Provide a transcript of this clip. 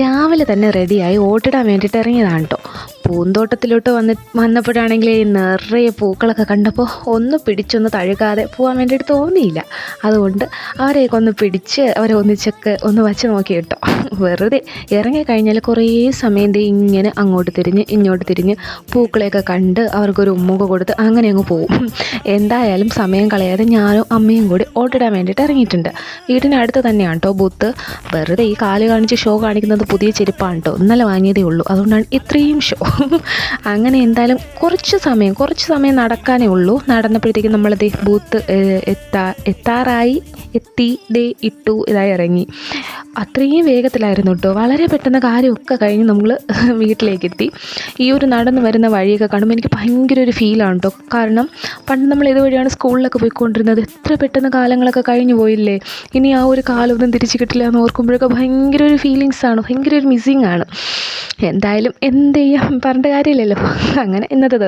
രാവിലെ തന്നെ റെഡിയായി ഓട്ടിടാൻ വേണ്ടിയിട്ട് ഇറങ്ങിയതാണ് കേട്ടോ. പൂന്തോട്ടത്തിലോട്ട് വന്നപ്പോഴാണെങ്കിൽ നിറയെ പൂക്കളൊക്കെ കണ്ടപ്പോൾ ഒന്ന് പിടിച്ചൊന്ന് തഴുകാതെ പോകാൻ വേണ്ടിയിട്ട് തോന്നിയില്ല. അതുകൊണ്ട് അവരെയൊക്കെ ഒന്ന് പിടിച്ച് അവരെ ഒന്നിച്ചൊക്കെ ഒന്ന് വച്ച് നോക്കി കേട്ടോ. വെറുതെ ഇറങ്ങിക്കഴിഞ്ഞാൽ കുറേ സമയം ഇങ്ങനെ അങ്ങോട്ട് തിരിഞ്ഞ് ഇങ്ങോട്ട് തിരിഞ്ഞ് പൂക്കളെയൊക്കെ കണ്ട് അവർക്കൊരു ഉമ്മൊക്കെ കൊടുത്ത് അങ്ങനെ അങ്ങ് പോകും. എന്തായാലും സമയം കളയാതെ ഞാനും അമ്മയും കൂടി ഓട്ടിടാൻ വേണ്ടിയിട്ട് ഇറങ്ങിയിട്ടുണ്ട്. വീടിനടുത്ത് തന്നെയാണ് കേട്ടോ ബൂത്ത്. വെറുതെ ഈ കാല് കാണിച്ച് ഷോ കാണിക്കുന്നത് പുതിയ ചെരുപ്പാണ് കേട്ടോ, ഇന്നലെ വാങ്ങിയതേ ഉള്ളൂ. അതുകൊണ്ടാണ് ഇത്രയും ഷോ. അങ്ങനെ എന്തായാലും കുറച്ച് സമയം നടക്കാനേ ഉള്ളൂ. നടന്നപ്പോഴത്തേക്കും നമ്മളത് ബൂത്ത് ഇട്ടു ഇതായി ഇറങ്ങി. അത്രയും വേഗത്തിലായിരുന്നു കേട്ടോ. വളരെ പെട്ടെന്ന് കാര്യമൊക്കെ കഴിഞ്ഞ് നമ്മൾ വീട്ടിലേക്കെത്തി. ഈ ഒരു നടന്ന് വരുന്ന വഴിയൊക്കെ കാണുമ്പോൾ എനിക്ക് ഭയങ്കര ഒരു ഫീലാണ് കേട്ടോ. കാരണം പണ്ട് നമ്മൾ ഇതുവഴിയാണ് സ്കൂളിലൊക്കെ പോയിക്കൊണ്ടിരുന്നത്. എത്ര പെട്ടെന്ന് കാലങ്ങളൊക്കെ കഴിഞ്ഞു പോയില്ലേ. ഇനി ആ ഒരു കാലമൊന്നും തിരിച്ചു കിട്ടില്ല എന്ന് ഓർക്കുമ്പോഴൊക്കെ ഭയങ്കര ഒരു ഫീലിങ്സാണ്, ഭയങ്കര ഒരു മിസ്സിങ് ആണ്. എന്തായാലും എന്ത് ചെയ്യാം, പറഞ്ഞിട്ട് കാര്യമില്ലല്ലോ. അങ്ങനെ ഇന്നത്തെ ദിവസം